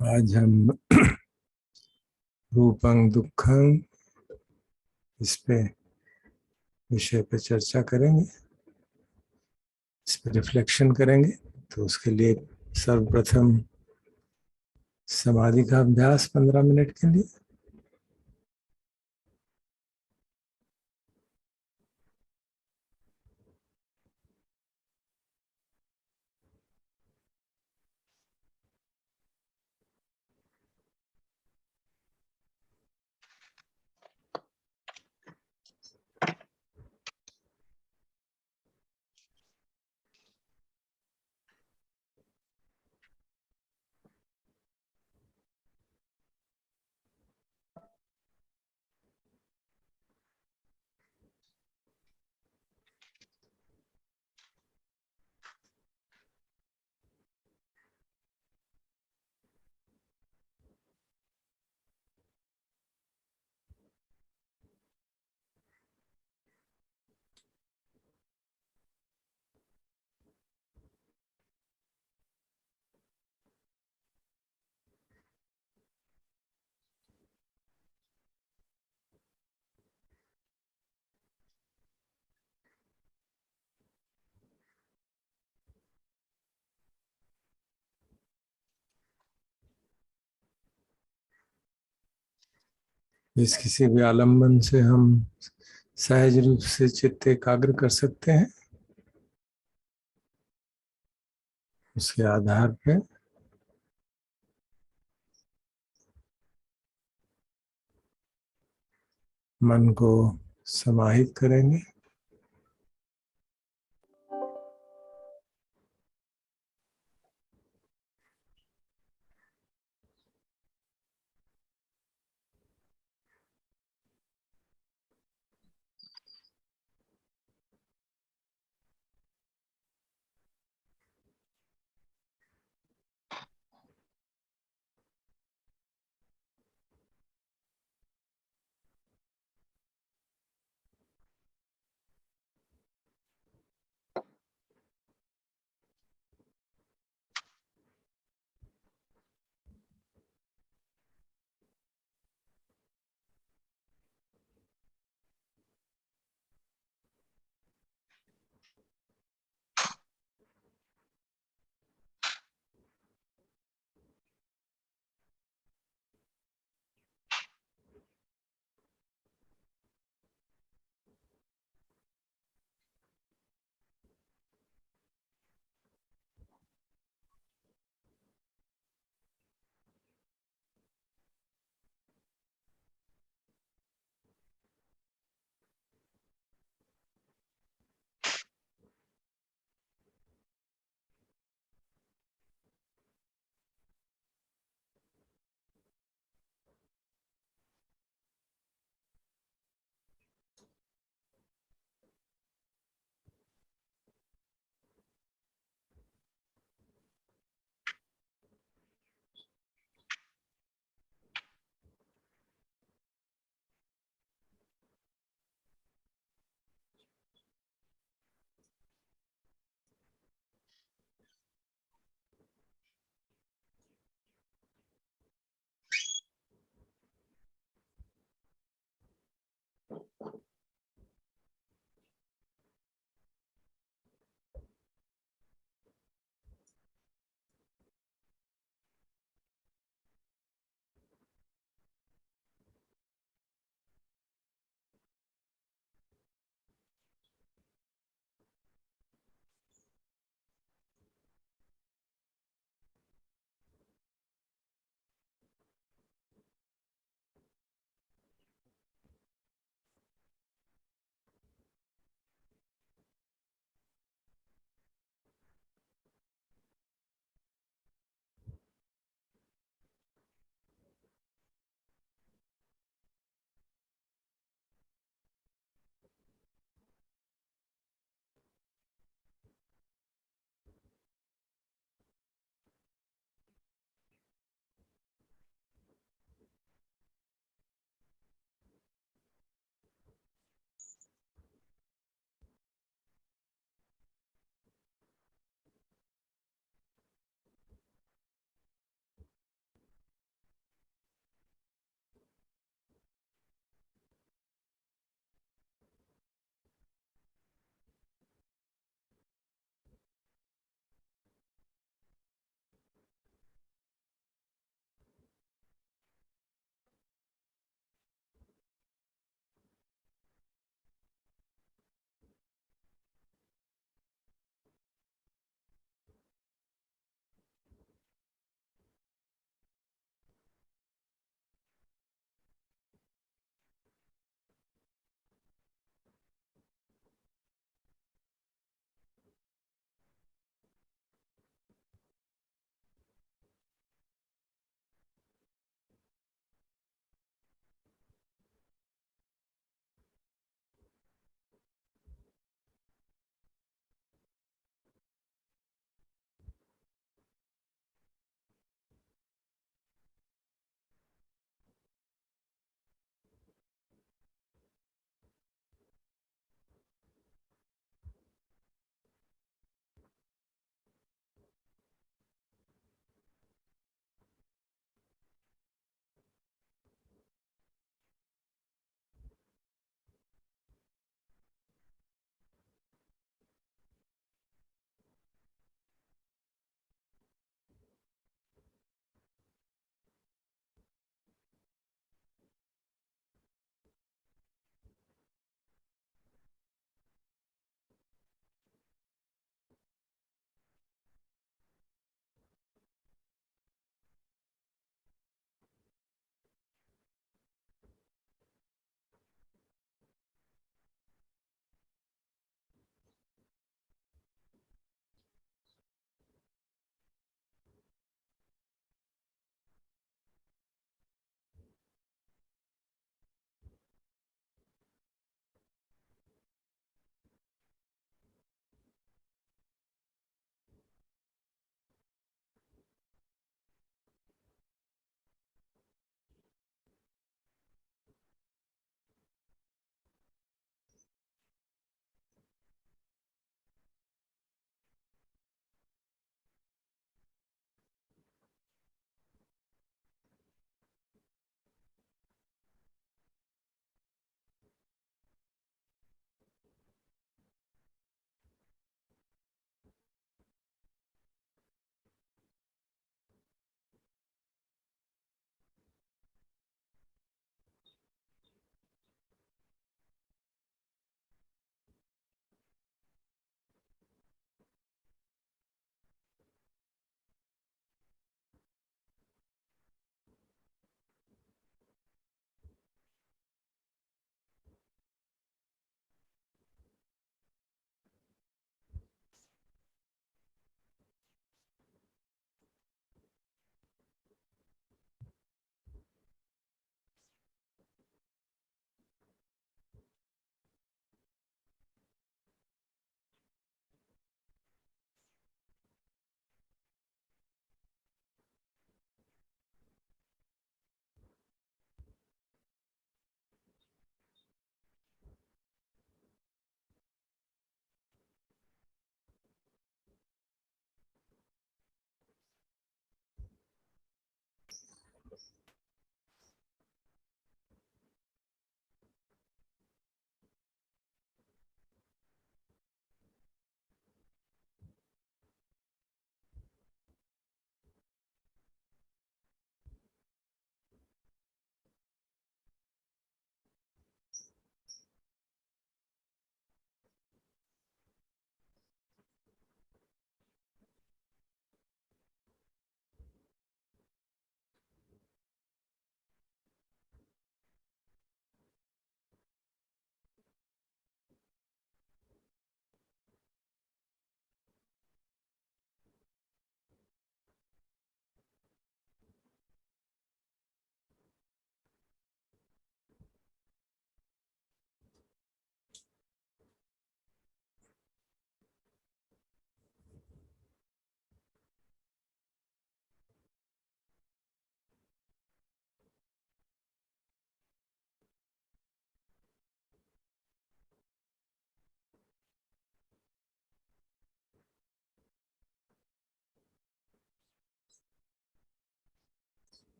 आज हम रूपं दुखं इस पे विषय पे चर्चा करेंगे, इस पे रिफ्लेक्शन करेंगे। तो उसके लिए सर्वप्रथम समाधि का अभ्यास 15 मिनट के लिए। इस किसी भी आलम्बन से हम सहज रूप से चित्त एकाग्र कर सकते हैं। उसके आधार पे मन को समाहित करेंगे।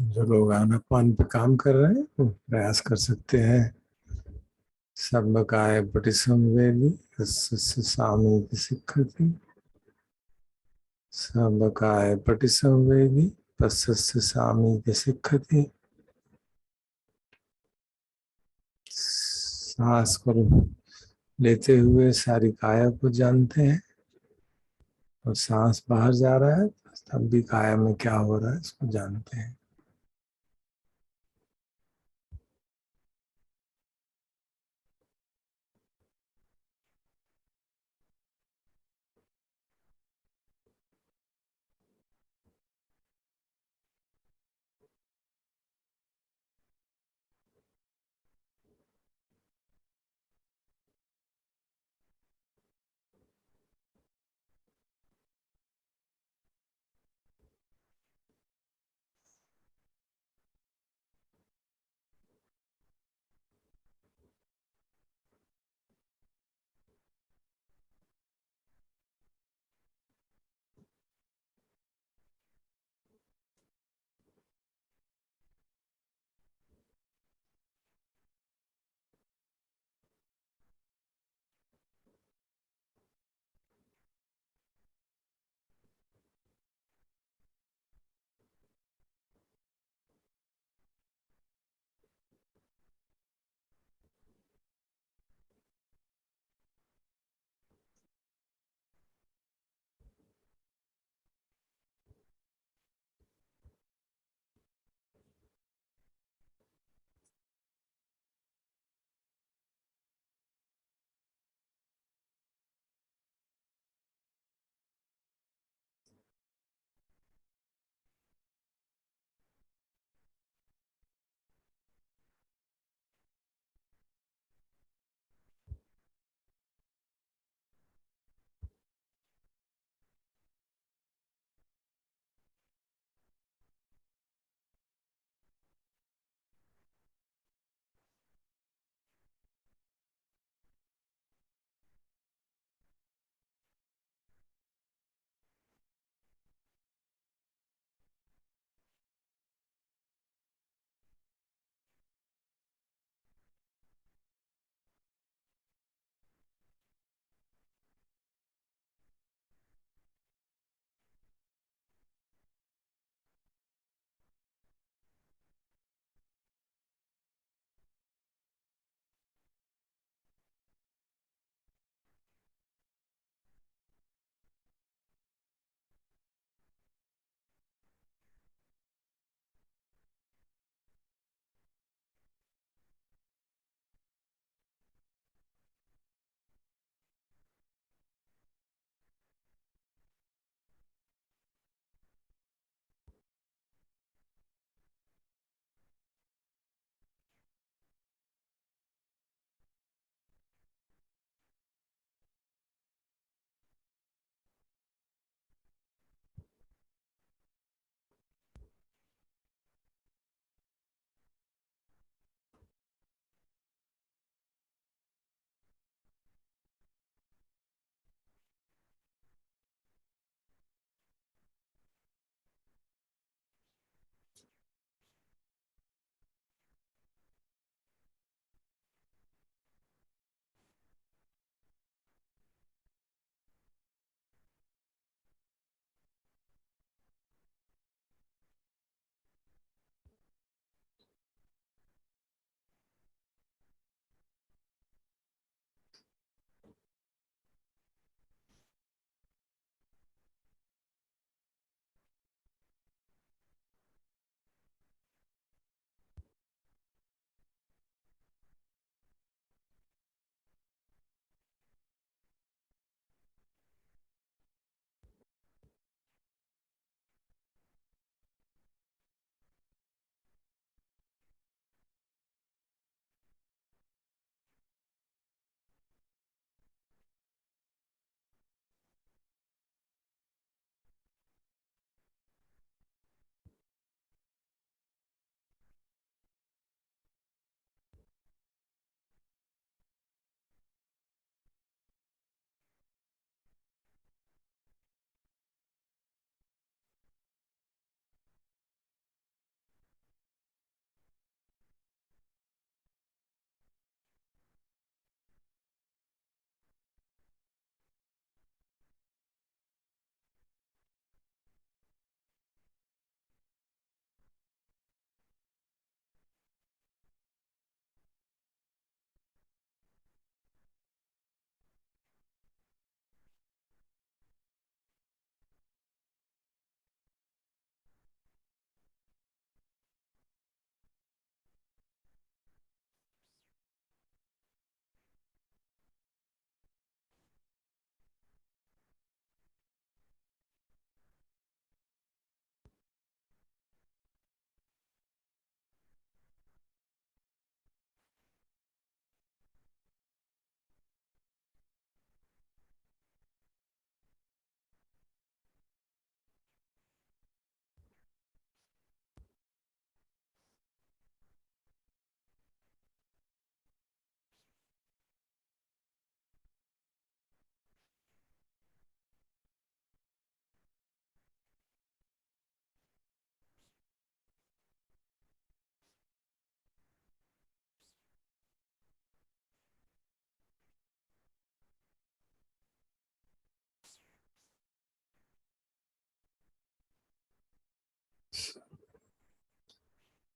जो लोग आनापान पे काम कर रहे हैं वो प्रयास कर सकते हैं। सम्मकाय पटिसंवेदी तस्य सामीति सिक्खति। सम्मकाय पटिसंवेदी तस्य सामीति सिक्खति। सांस को लेते हुए सारी काया को जानते हैं, और सांस बाहर जा रहा है तब भी काया में क्या हो रहा है इसको जानते हैं।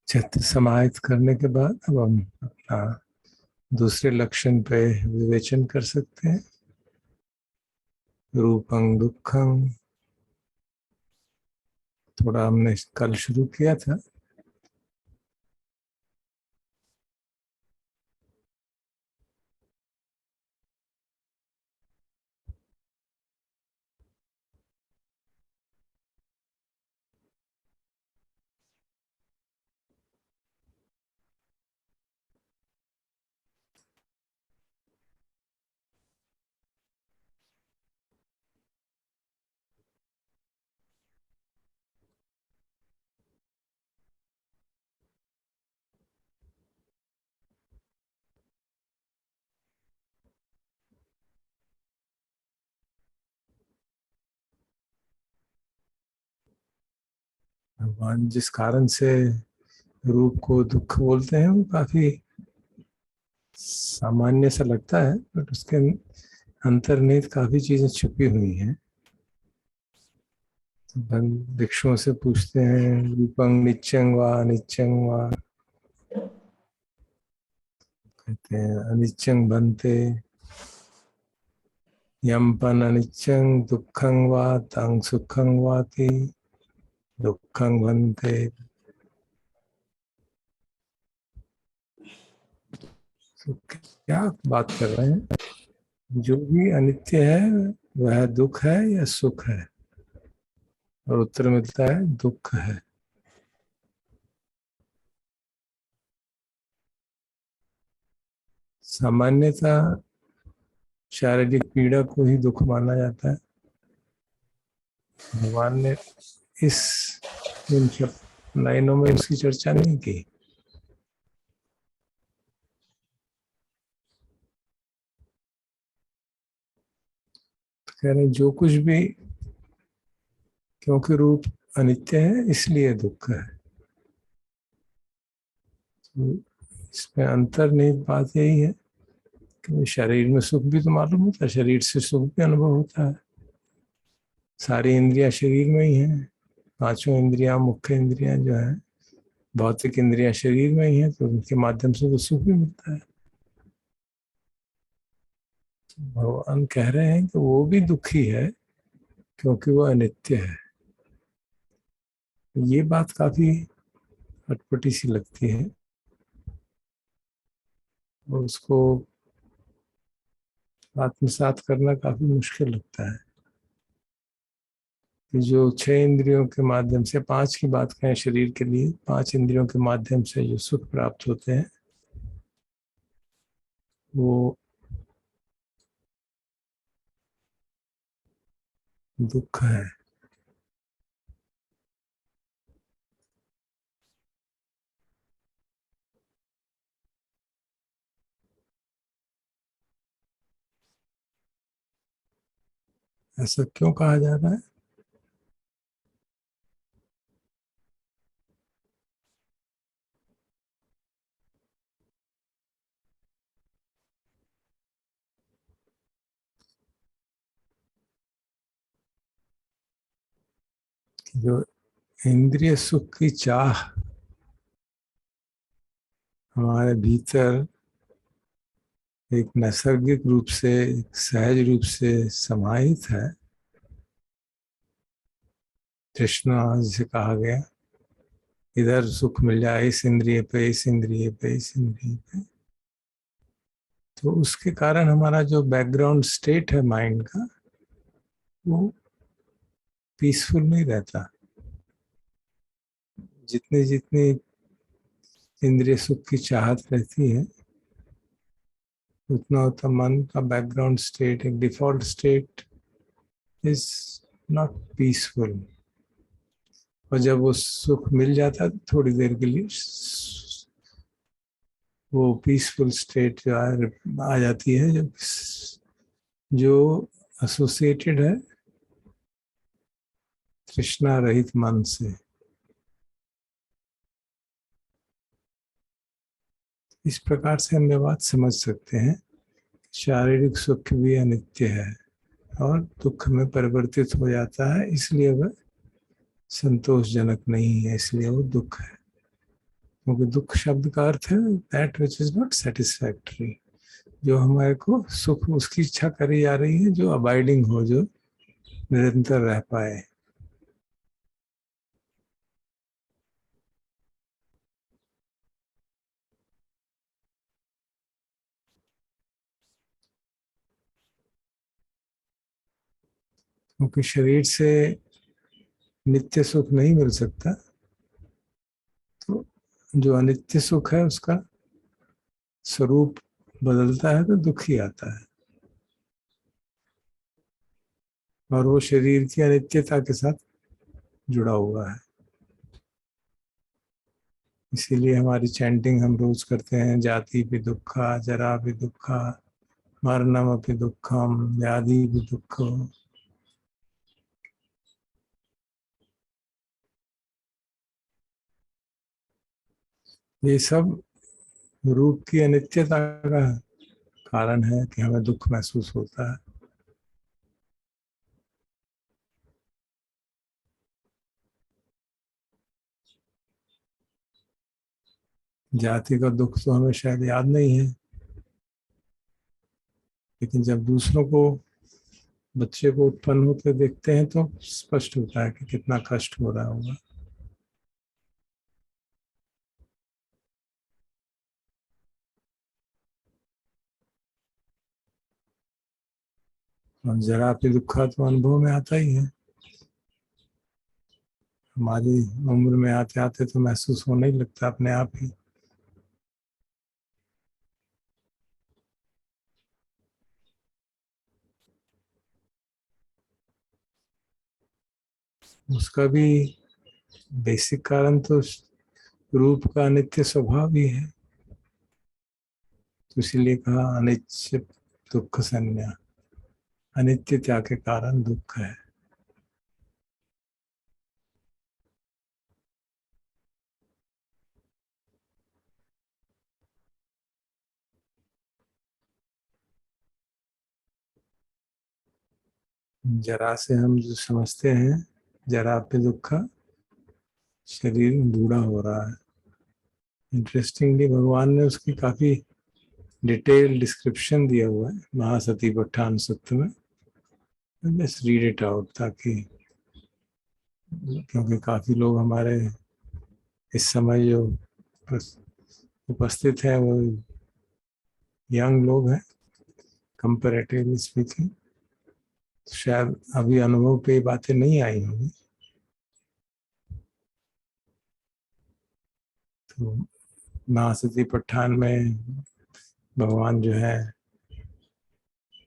चित्त समाहित करने के बाद अब हम अपना दूसरे लक्षण पे विवेचन कर सकते हैं। रूपं दुखं, थोड़ा हमने कल शुरू किया था। भगवान जिस कारण से रूप को दुख बोलते हैं वो काफी सामान्य सा लगता है, बट उसके अंतर्निहित काफी चीजें छुपी हुई हैं। भिक्षुओं से पूछते हैं रूपं नित्यं वा अनित्यं वा, कहते हैं अनित्यं बनते, यम पन अनित्यं दुखं वा तं सुखं वाति दुखं बनते। तो क्या बात कर रहे हैं? जो भी अनित्य है वह दुख है या सुख है? और उत्तर मिलता है दुख है। सामान्यतः शारीरिक पीड़ा को ही दुख माना जाता है। भगवान ने इस इन लाइनों में उसकी चर्चा नहीं की। तो कह रहे जो कुछ भी, क्योंकि रूप अनित्य है इसलिए दुख है। तो इसमें अंतर्निहित बात यही है कि शरीर में सुख भी तो मालूम होता है, शरीर से सुख भी अनुभव होता है। सारी इंद्रियां शरीर में ही हैं। पांचों इंद्रियां, मुख्य इंद्रियां जो है, भौतिक इंद्रियां शरीर में ही है, तो उनके माध्यम से तो सुख भी मिलता है। भगवान कह रहे हैं कि वो भी दुखी है क्योंकि वो अनित्य है। ये बात काफी अटपटी सी लगती है और उसको आत्मसात करना काफी मुश्किल लगता है कि जो छह इंद्रियों के माध्यम से, पांच की बात करें शरीर के लिए, पांच इंद्रियों के माध्यम से जो सुख प्राप्त होते हैं वो दुख है। ऐसा क्यों कहा जा रहा है? जो इंद्रिय सुख की चाह हमारे भीतर एक नैसर्गिक रूप से, एक सहज रूप से समाहित है, तृष्णा जिसे कहा गया, इधर सुख मिल जाए इस इंद्रिय पे, इस इंद्रिय पे, इस इंद्रिय पे, तो उसके कारण हमारा जो बैकग्राउंड स्टेट है माइंड का वो पीसफुल नहीं रहता। जितनी जितनी इंद्रिय सुख की चाहत रहती है उतना उतना मन का बैकग्राउंड स्टेट, एक default state is not peaceful. और जब वो सुख मिल जाता है थोड़ी देर के लिए, वो पीसफुल स्टेट जो आ जाती है, जो एसोसिएटेड है तृष्णा रहित मन से। इस प्रकार से हम ये बात समझ सकते हैं, शारीरिक सुख भी अनित्य है और दुख में परिवर्तित हो जाता है, इसलिए वह संतोषजनक नहीं है, इसलिए वो दुख है। क्योंकि दुख शब्द का अर्थ है that which is not satisfactory, जो हमारे को सुख उसकी इच्छा करी जा रही है, जो अबाइडिंग हो, जो निरंतर रह पाए। क्योंकि शरीर से नित्य सुख नहीं मिल सकता, तो जो अनित्य सुख है उसका स्वरूप बदलता है तो दुख ही आता है, और वो शरीर की अनित्यता के साथ जुड़ा हुआ है। इसीलिए हमारी चैंटिंग हम रोज करते हैं, जाति भी दुखा, जरा भी दुखा, मरणम अपि दुखम, व्याधि भी दुख। ये सब रूप की अनित्यता का कारण है कि हमें दुख महसूस होता है। जाति का दुख तो हमें शायद याद नहीं है, लेकिन जब दूसरों को, बच्चे को उत्पन्न होते देखते हैं तो स्पष्ट होता है कि कितना कष्ट हो रहा होगा। और जरा भी दुखा तो अनुभव में आता ही है। हमारी उम्र में आते आते तो महसूस होने ही लगता अपने आप ही। उसका भी बेसिक कारण तो रूप का अनित्य स्वभाव ही है। तो इसीलिए कहा अनिश्चित दुख संज्ञा, अनित्यता के कारण दुख है। जरा से हम जो समझते हैं, जरा पे दुखा, शरीर बूढ़ा हो रहा है। इंटरेस्टिंगली भगवान ने उसकी काफी डिटेल डिस्क्रिप्शन दिया हुआ है महासती पट्टान सूक्त में। बस रीड इट आउट, ताकि, क्योंकि काफी लोग हमारे इस समय जो उपस्थित हैं वो यंग लोग हैं कंपैरेटिवली स्पीकिंग, शायद अभी अनुभव पे ये बातें नहीं आई होंगी। तो महासती पठान में भगवान जो है,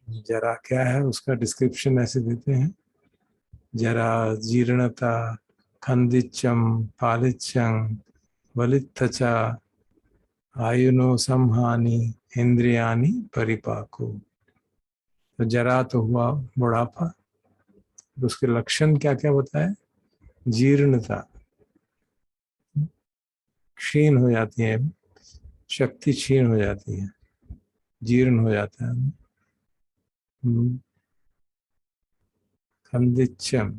जरा क्या है उसका डिस्क्रिप्शन ऐसे देते हैं, जरा जीर्णता, खंदिचम, पालिचम, वलित्थचा, आयुनो संहानि, इंद्रियानि परिपाको। तो जरा तो हुआ बुढ़ापा, तो उसके लक्षण क्या क्या बताए? जीर्णता, क्षीण हो जाती है, शक्ति क्षीण हो जाती है, जीर्ण हो जाता है। खंदिचम,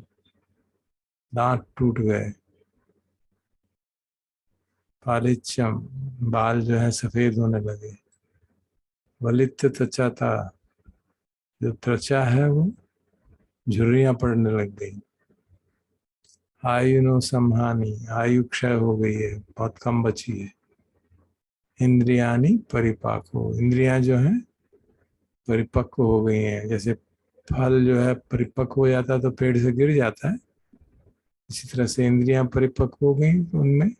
दांत टूट गए। पालिचम, बाल जो है सफेद होने लगे। वलित त्वचा था, जो त्वचा है वो झुर्रियां पड़ने लग गई। आयु नो संहानि, आयु क्षय हो गई है, बहुत कम बची है। इंद्रियानी परिपाको, इंद्रियां जो है परिपक्व हो गई हैं। जैसे फल जो है परिपक्व हो जाता है तो पेड़ से गिर जाता है, इसी तरह से इंद्रियां परिपक्व हो गई तो उनमें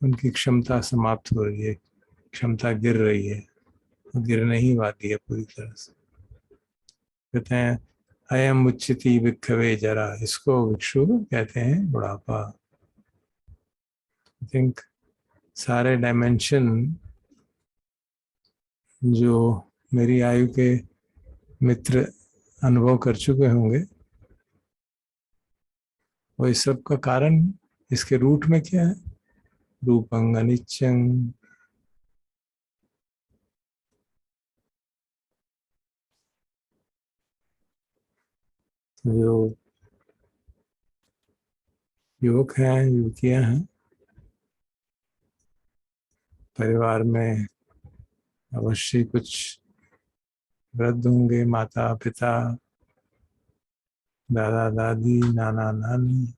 उनकी क्षमता समाप्त हो रही है, क्षमता गिर रही है, गिरने ही वाली है पूरी तरह से। कहते हैं अयम उच्चति विक्षवे जरा, इसको भिक्षु कहते हैं बुढ़ापा। आई थिंक सारे डायमेंशन जो मेरी आयु के मित्र अनुभव कर चुके होंगे, वो इस सब का कारण, इसके रूट में क्या है? रूपंग अनिच्यं, जो युवक हैं, युवतियां हैं, परिवार में अवश्य कुछ वृद्ध होंगे, माता पिता, दादा दादी, नाना नानी.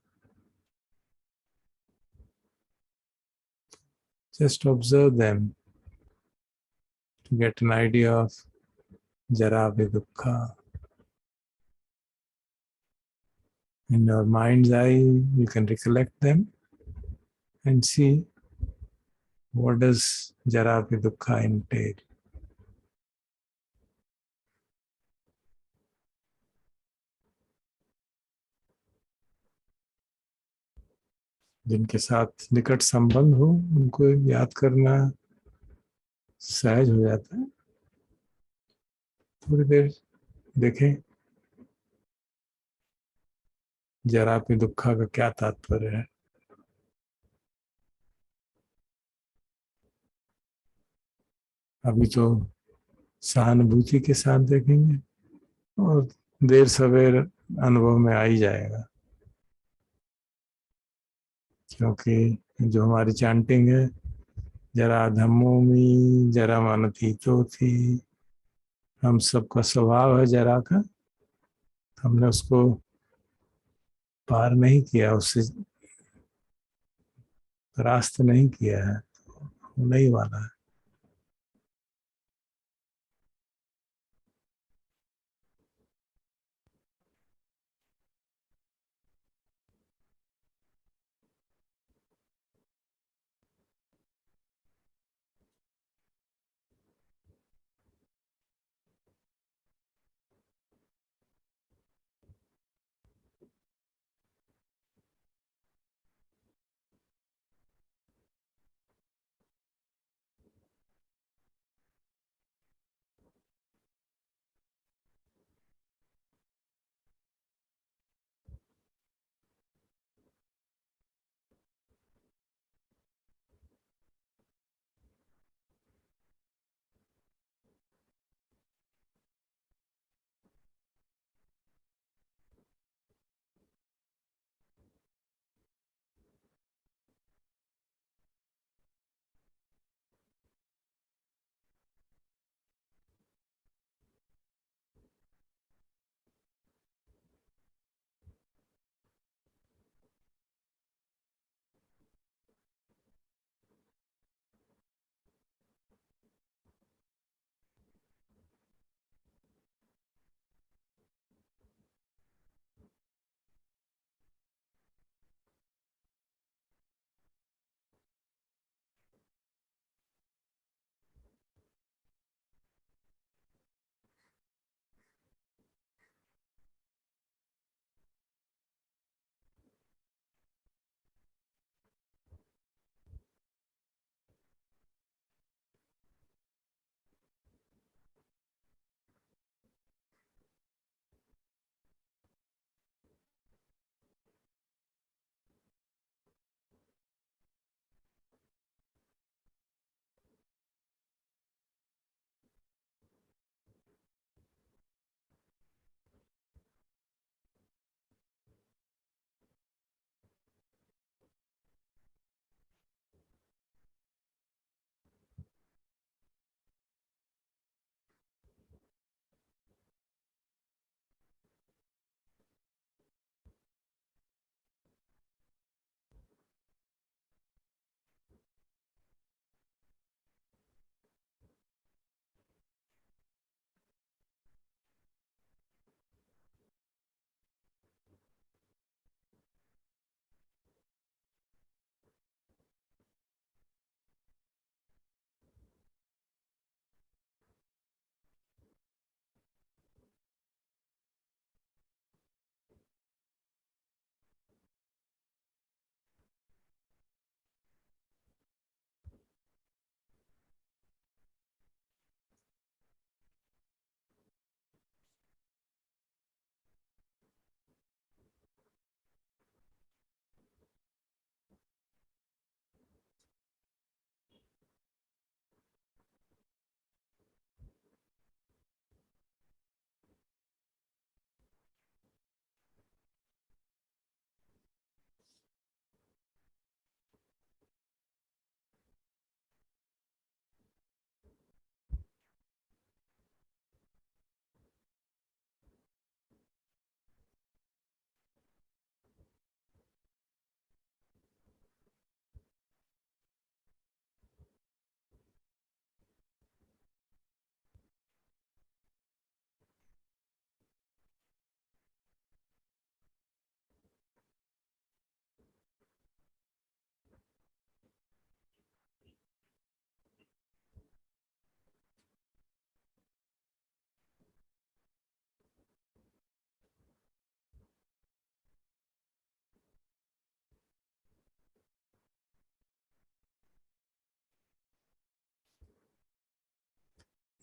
Just observe them to get an idea of Jara Vidukha. In your mind's eye, you can recollect them and see what does Jara Vidukha entail. जिनके साथ निकट संबंध हो उनको याद करना सहज हो जाता है. थोड़ी देर देखें जरा पे दुखा का क्या तात्पर्य है. अभी तो सहानुभूति के साथ देखेंगे और देर सवेर अनुभव में आ ही जाएगा, क्योंकि जो हमारी चैंटिंग है, जरा धम्मोमी जरा मानती तो थी, हम सबका स्वभाव है जरा का, हमने उसको पार नहीं किया, उससे परास्त नहीं किया है, नहीं वाला है.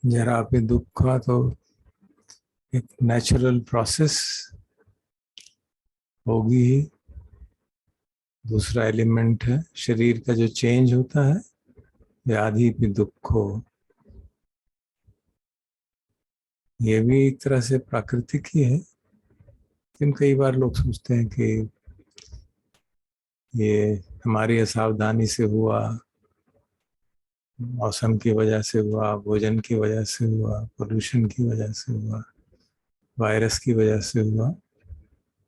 जरा पे दुख का तो एक नेचुरल प्रोसेस होगी ही। दूसरा एलिमेंट है शरीर का जो चेंज होता है, व्याधि पे दुख हो, ये भी एक तरह से प्राकृतिक ही है। लेकिन कई बार लोग सोचते हैं कि ये हमारी असावधानी से हुआ, मौसम की वजह से हुआ, भोजन की वजह से हुआ, पोल्यूशन की वजह से हुआ, वायरस की वजह से हुआ।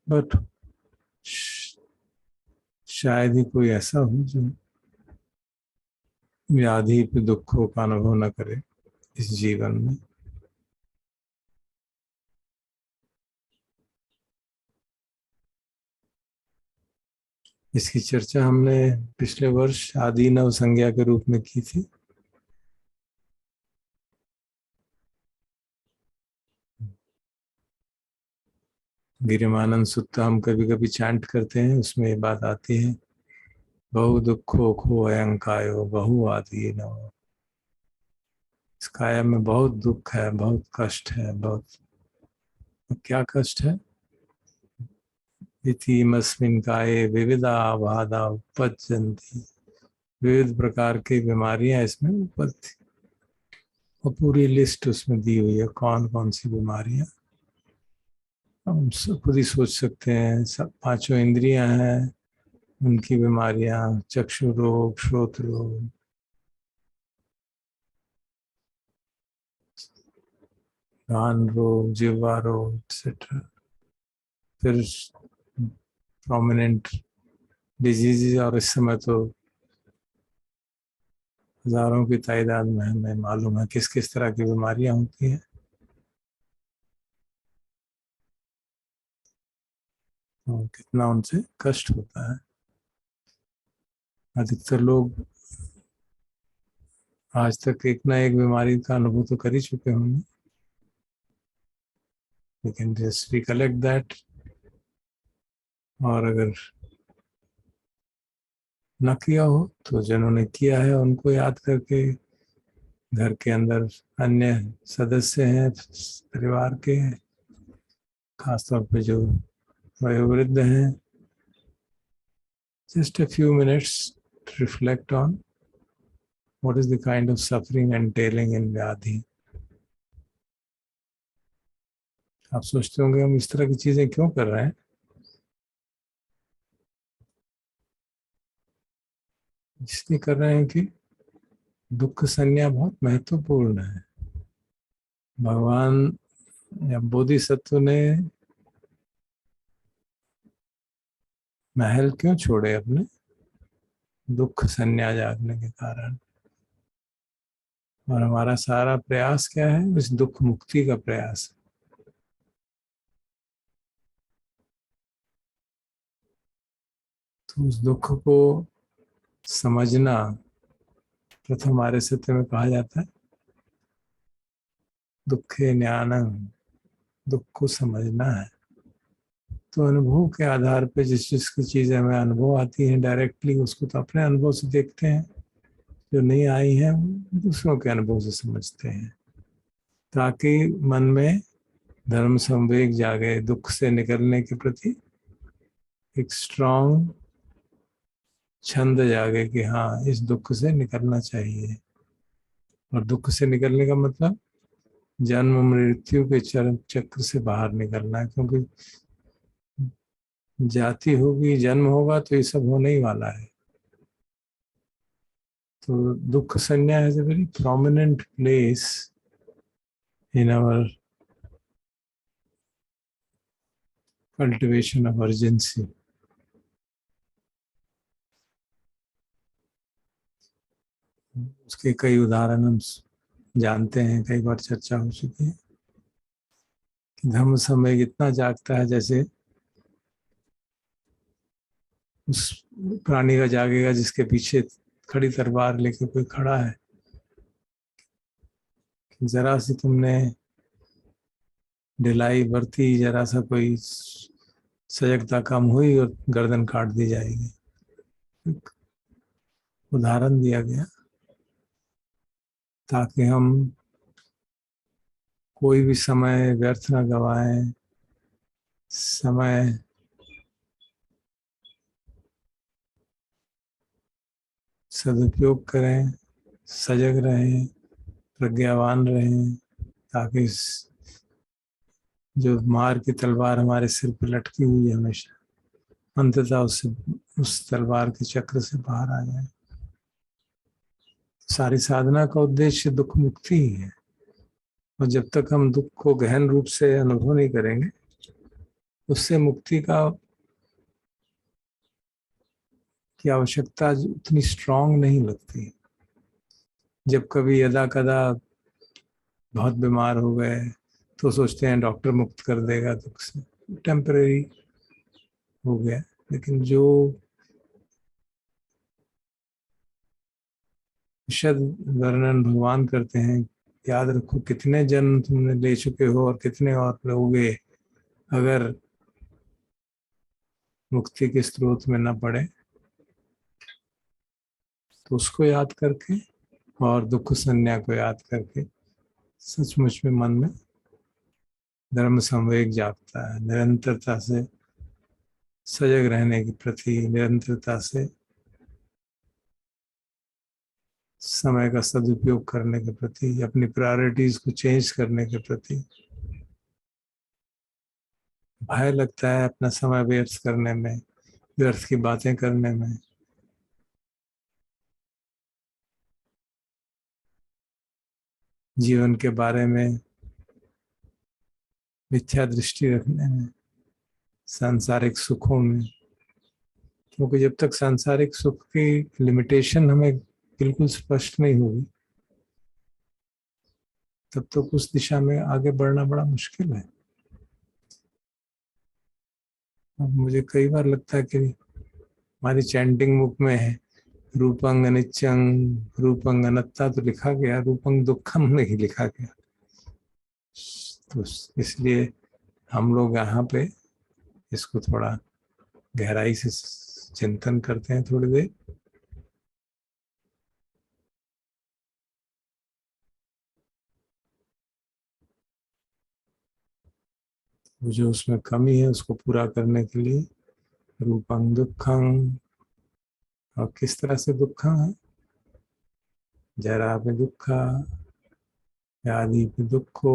बट शायद ही कोई ऐसा हो जो व्याधि पे दुखों का अनुभव न करे इस जीवन में। इसकी चर्चा हमने पिछले वर्ष आदि नव संज्ञा के रूप में की थी। गिरिमानंद सुत्त हम कभी कभी चैंट करते हैं, उसमें ये बात आती है, बहु दुखो खो अयंकायो बहु आदि नव। इस काया में बहुत दुख है, बहुत कष्ट है, बहुत। क्या कष्ट है? इतिमस्मिन् काये विविधा बाधा उपज्जन्ति। विविध प्रकार की बीमारियां इसमें उपज, और पूरी लिस्ट उसमें दी हुई है कौन कौन सी बीमारियां। हम खुद ही सोच सकते हैं, सब पांचों इंद्रियां हैं, उनकी बीमारियां, चक्षु रोग, श्रोत रोग, कान रोग, जिह्वा रोग एक्सेट्रा। फिर प्रोमिनेंट डिजीज, और इस समय तो हजारों की तादाद में हमें मालूम है किस किस तरह की बीमारियां होती हैं। और कितना उनसे कष्ट होता है। अधिकतर लोग आज तक एक ना एक बीमारी का अनुभव तो कर ही चुके होंगे, लेकिन जस्ट रिकलेक्ट दैट। और अगर न किया हो तो जिन्होंने किया है उनको याद करके, घर के अंदर अन्य सदस्य हैं परिवार के, खासतौर पे जो वयोवृद्ध हैं, just a few minutes to reflect on what is the kind of suffering entailing in व्याधि। आप सोचते होंगे हम इस तरह की चीजें क्यों कर रहे हैं? इसलिए कर रहे हैं कि दुख संज्ञा बहुत महत्वपूर्ण है। भगवान या बोधिसत्व ने महल क्यों छोड़े अपने? दुख संज्ञा जागने के कारण। और हमारा सारा प्रयास क्या है? इस दुख मुक्ति का प्रयास। तो उस दुख को समझना, प्रथम हमारे सत्य में कहा जाता है दुखे ज्ञानम, दुख को समझना है। तो अनुभव के आधार पे जिस जिसकी चीजें हमें अनुभव आती हैं डायरेक्टली, उसको तो अपने अनुभव से देखते हैं, जो नहीं आई हैं दूसरों के अनुभव से समझते हैं, ताकि मन में धर्म संवेग जागे, दुख से निकलने के प्रति एक स्ट्रांग छंद जागे कि हाँ इस दुख से निकलना चाहिए। और दुख से निकलने का मतलब जन्म मृत्यु के चरम चक्र से बाहर निकलना है, क्योंकि जाति होगी, जन्म होगा तो ये सब होने ही वाला है। तो दुख संज्ञा has a very prominent place in our cultivation of urgency. उसके कई उदाहरण हम जानते हैं, कई बार चर्चा हो चुकी है कि धर्म समय इतना जागता है जैसे उस प्राणी का जागेगा जिसके पीछे खड़ी तलवार लेके कोई खड़ा है। जरा सी तुमने ढिलाई बरती, जरा सा कोई सजगता कम हुई और गर्दन काट दी जाएगी। उदाहरण दिया गया ताकि हम कोई भी समय व्यर्थ ना गवाएं, समय सदुपयोग करें, सजग रहें, प्रज्ञावान रहें, ताकि जो मार की तलवार हमारे सिर पर लटकी हुई है हमेशा, अंततः उससे, उस तलवार के चक्र से बाहर आ जाए। सारी साधना का उद्देश्य दुख मुक्ति ही है, और जब तक हम दुख को गहन रूप से अनुभव नहीं करेंगे, उससे मुक्ति की आवश्यकता उतनी स्ट्रांग नहीं लगती। जब कभी यदा कदा बहुत बीमार हो गए तो सोचते हैं डॉक्टर मुक्त कर देगा दुख से, टेम्परेरी हो गया। लेकिन जो शब्द वर्णन भगवान करते हैं, याद रखो कितने जन्म तुमने ले चुके हो और कितने और लोगे, अगर मुक्ति के स्रोत में न पड़े, तो उसको याद करके और दुख संज्ञा को याद करके सचमुच में मन में धर्म संवेग जागता है। निरंतरता से सजग रहने के प्रति, निरंतरता से समय का सदुपयोग करने के प्रति, अपनी प्रायोरिटीज को चेंज करने के प्रति भय लगता है अपना समय व्यर्थ करने में, व्यर्थ की बातें करने में। जीवन के बारे में मिथ्या दृष्टि रखने में, सांसारिक सुखों में। क्योंकि जब तक सांसारिक सुख की लिमिटेशन हमें बिल्कुल स्पष्ट नहीं होगी, तब तक उस दिशा में आगे बढ़ना बड़ा मुश्किल है। अब मुझे कई बार लगता है कि हमारी चैंटिंग बुक में है रूपंग अनिच्चं रूपंग अनत्ता तो लिखा गया, रूपंग दुखम नहीं लिखा गया। तो इसलिए हम लोग यहाँ पे इसको थोड़ा गहराई से चिंतन करते हैं थोड़ी देर। जो उसमें कमी है उसको पूरा करने के लिए रूपं दुखं, और किस तरह से दुखं है, जरा पे दुखा, व्याधि पे दुखो,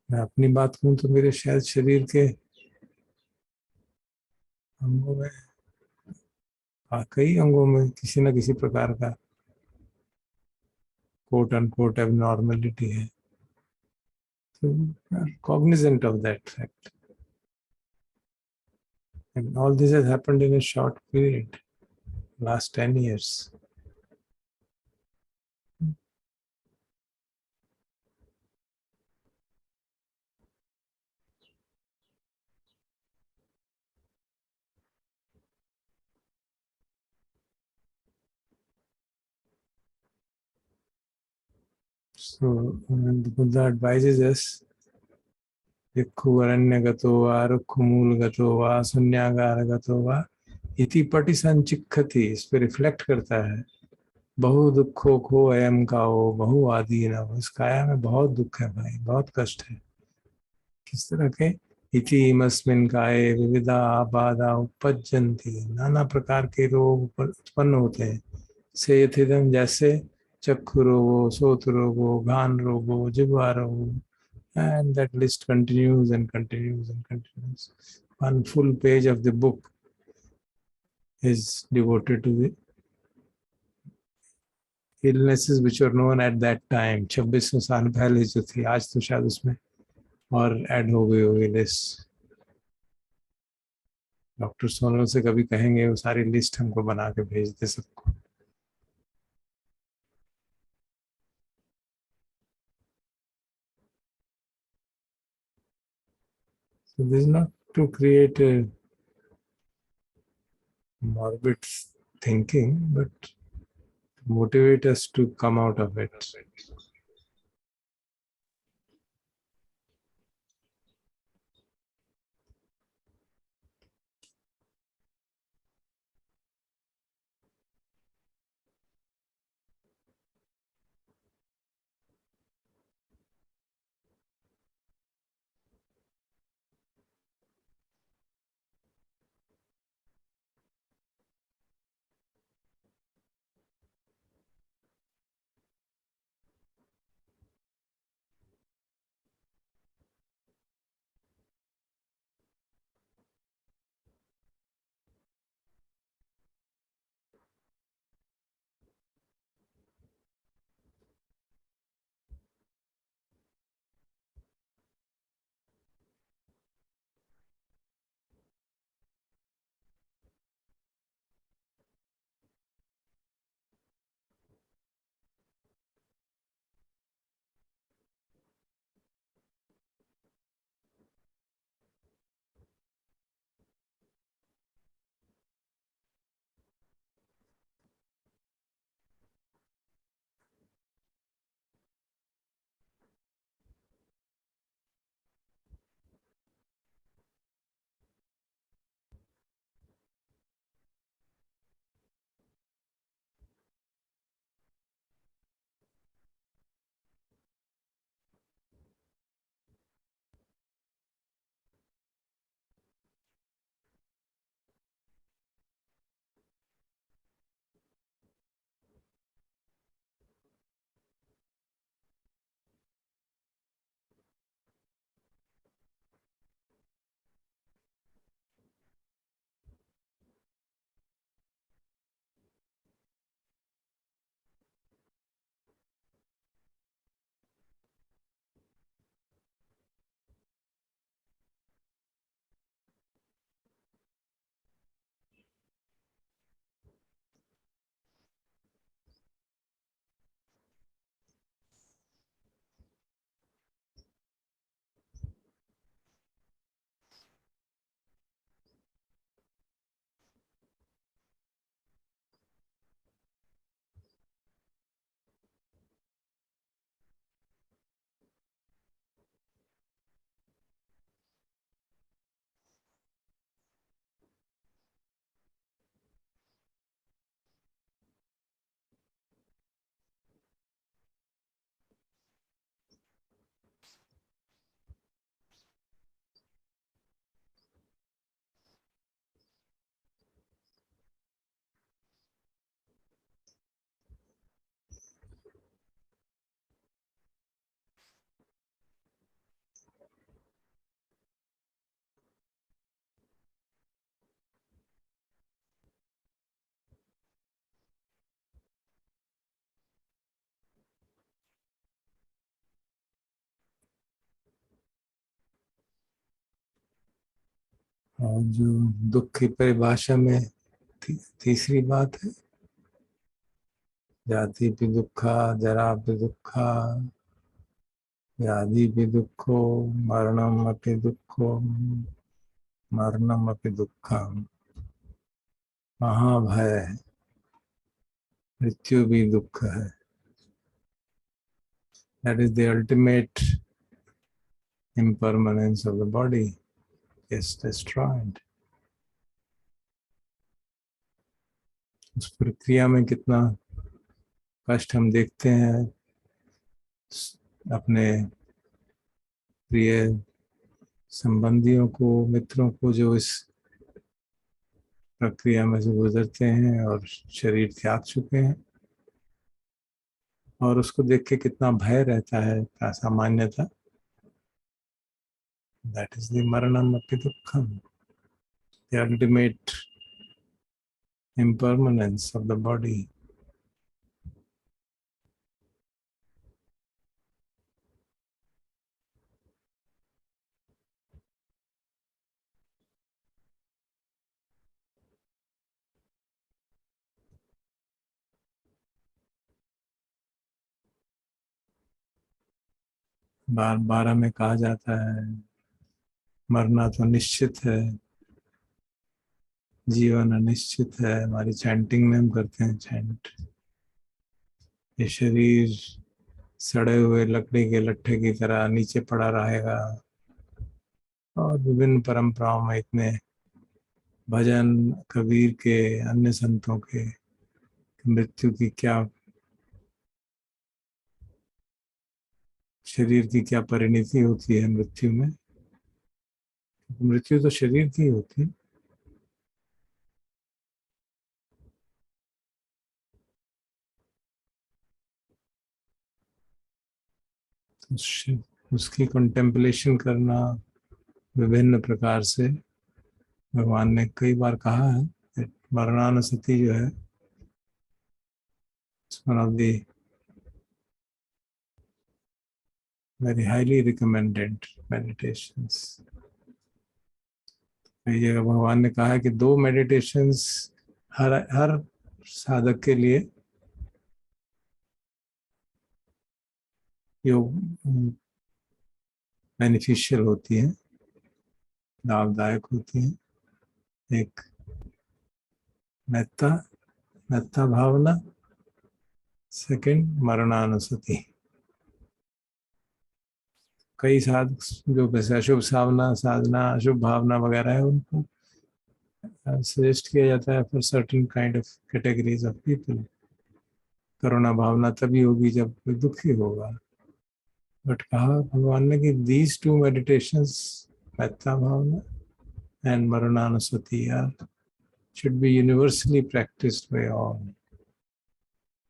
मैं अपनी बात कहूँ तो मेरे शायद शरीर के अंगों में, कई अंगों में किसी न किसी प्रकार का कोट अनकोट एबनॉर्मेलिटी है। So we are cognizant of that fact. And all this has happened in a short period, last 10 years. So when the Buddha advises us, भिक्खु अरण्यगतो वा रुक्खमूलगतो वा शून्यागारगतो वा इति पटि संचिक्खति, इस पे रिफ्लेक्ट करता है। बहु दुखो को अयम काओ बहु आदि न हो, इस काया में बहुत दुख है भाई, बहुत कष्ट है। किस तरह के, इति इमस्मिन् काये विविधा आबाधा उपज्जन्ति, नाना प्रकार के रोग उत्पन्न होते हैं। से यथिदम, जैसे चक्षु रोगो, सोत रोगो, घान रोगो, जिह्वा रोगो, and that list continues and continues and continues. One full page of the book is devoted to the illnesses which were known at that time. 2600 साल पहले जो थी, आज तो शायद उसमें और ऐड हो गई होगी लिस्ट। डॉक्टर सोनल से कभी कहेंगे वो सारी लिस्ट हमको बना के भेज दे सबको। So this is not to create a morbid thinking, but motivate us to come out of it. और जो दुख की परिभाषा में तीसरी बात है, जाति भी दुखा, जरा भी दुखा, व्याधि भी दुखो, मरणम अपि दुखो, मरणम अपि दुखम, महाभय है, मृत्यु भी दुख है. That is the ultimate impermanence of the body is destroyed. उस प्रक्रिया में कितना कष्ट हम देखते हैं अपने प्रिय संबंधियों को, मित्रों को, जो इस प्रक्रिया में से गुजरते हैं और शरीर त्याग चुके हैं, और उसको देख के कितना भय रहता है, असामान्यता. That is the maranam api dukkham, the ultimate impermanence of the body. बार 12 में कहा जाता है मरना तो निश्चित है, जीवन अनिश्चित है. हमारी चैंटिंग में हम करते हैं चैंट, ये शरीर सड़े हुए लकड़ी के लट्ठे की तरह नीचे पड़ा रहेगा. और विभिन्न परंपराओं में इतने भजन कबीर के, अन्य संतों के, मृत्यु की क्या, शरीर की क्या परिणति होती है मृत्यु में. मृत्यु तो शरीर की होती है. उसकी कंटेम्पलेशन करना विभिन्न प्रकार से. भगवान ने कई बार कहा है मरणानुसति जो है, one of the very highly recommended meditations. ये भगवान ने कहा है कि 2 मेडिटेशंस हर हर साधक के लिए योग बेनिफिशियल होती है, लाभदायक होती है. एक मेत्ता भावना, सेकंड मरणानुसति. कई साधक जो वैसे अशुभ साधना अशुभ भावना वगैरह है, उनको सजेस्ट किया जाता है for certain kind of categories of people. करुणा भावना तभी होगी जब कोई दुखी होगा. बट कहा भगवान ने कि these 2 meditations, Metta Bhavna and मरणानुसति, should be universally practiced by all.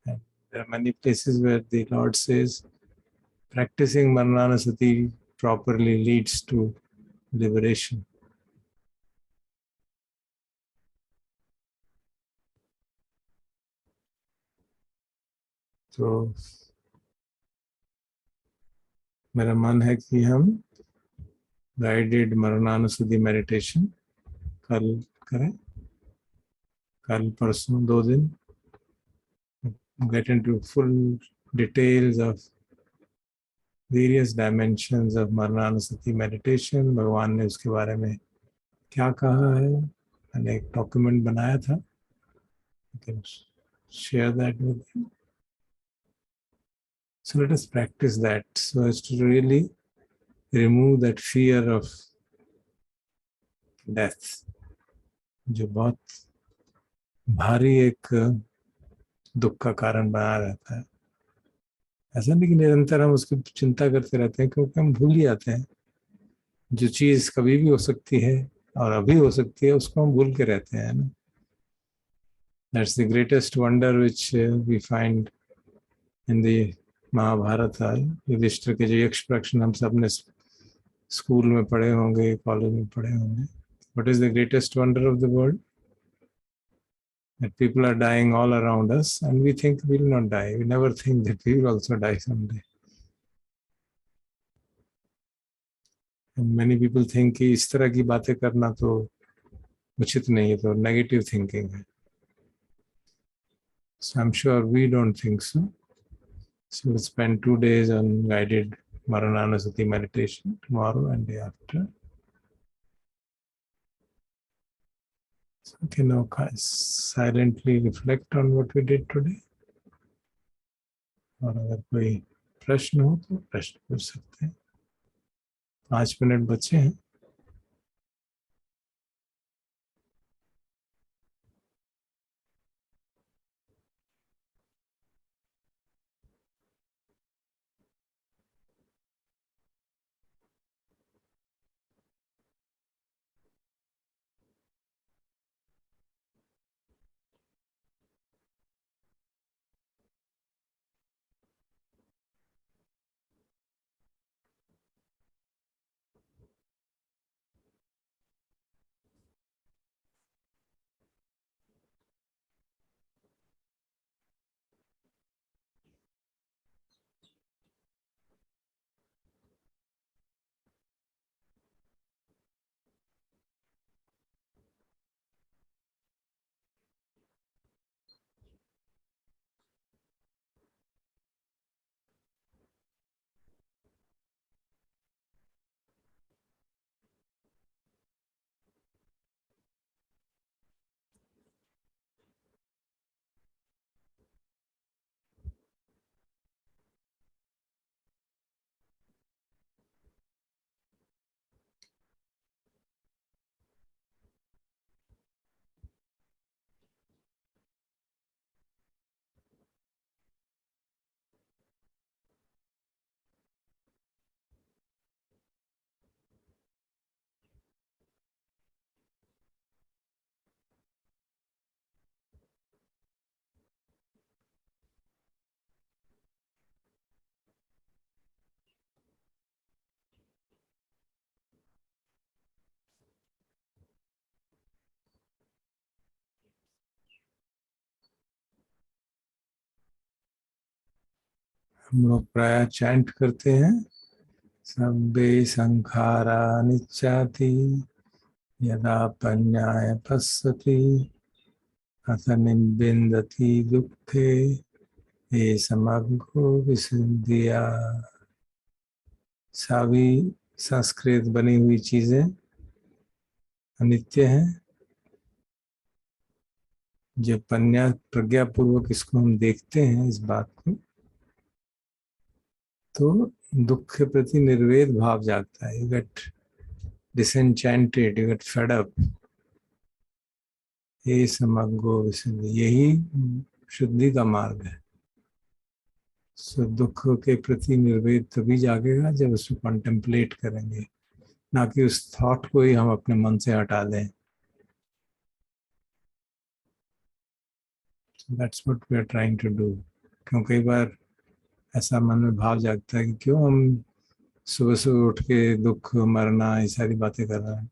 And there are many places where the Lord says practicing Marananasati properly leads to liberation. तो मेरा मन है कि हम गाइडेड मरणानुसति मेडिटेशन कल करें, कल परसों 2 दिन. Get into full details of various dimensions of Marananasati meditation. भगवान ने उसके बारे में क्या कहा है, मैंने एक डॉक्यूमेंट बनाया था, I can share that with you. So let us practice that so as to really remove that fear of death, जो बहुत भारी एक दुख का कारण बना रहता है. ऐसा नहीं कि निरंतर हम उसकी चिंता करते रहते हैं, क्योंकि हम भूल ही जाते हैं. जो चीज कभी भी हो सकती है और अभी हो सकती है, उसको हम भूल के रहते हैं ना. That's the greatest wonder which we find in the Mahabharat. Yudhishthir के जो यक्ष प्रश्न हम सब ने स्कूल में पढ़े होंगे, कॉलेज में पढ़े होंगे. What is the greatest wonder of the world? That people are dying all around us and we think we will not die. We never think that we will also die someday. And many people think कि इस तरह की बातें करना तो उचित नहीं है, तो नेगेटिव थिंकिंग है. So I'm sure we don't think so. So we'll spend 2 days on guided Marananasati meditation tomorrow and day after. So we can now silently reflect on what we did today. और अगर कोई प्रश्न हो तो प्रश्न पूछ सकते हैं. 5 मिनट बचे हैं. हम लोग प्राय चैंट करते हैं. सब्बे संखारा निच्चाति यदा पन्याय पश्यति अथ निब्बिन्दति दुःखे ये समग्रो विसुद्धिया. सभी संस्कृत बनी हुई चीजें अनित्य हैं. जब प्रज्ञा पूर्वक इसको हम देखते हैं, इस बात को, तो दुख के प्रति निर्वेद भाव जागता है. You get disenchanted, you get fed up. ये समग्रो विसुद्धि, यही शुद्धि का मार्ग है. सो दुख के प्रति निर्वेद तभी जागेगा जब उसको कॉन्टेम्पलेट करेंगे, ना कि उस थॉट को ही हम अपने मन से हटा दें. That's what we are trying to do. क्यों कई बार ऐसा मन में भाव जागता है कि क्यों हम सुबह सुबह उठ के दुख, मरना, ये सारी बातें कर रहे हैं.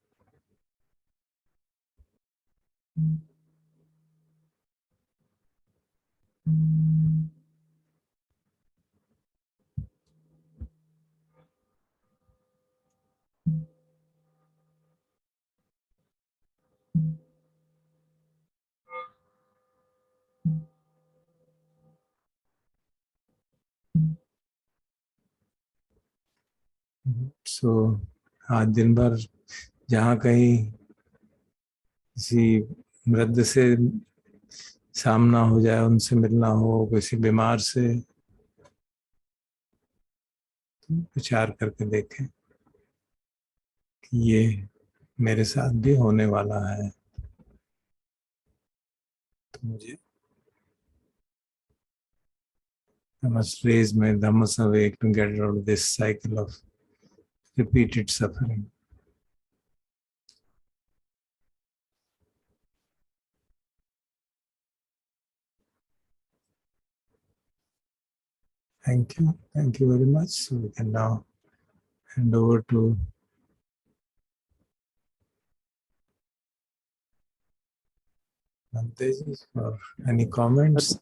सो आज दिन भर जहाँ कहीं किसी वृद्ध से सामना हो जाए, उनसे मिलना हो, किसी बीमार से, तो विचार करके देखें कि ये मेरे साथ भी होने वाला है. तो मुझे I must raise my dhammas awake to get out of this cycle of repeated suffering. Thank you. Thank you very much. So we can now hand over to Bhante ji for any comments.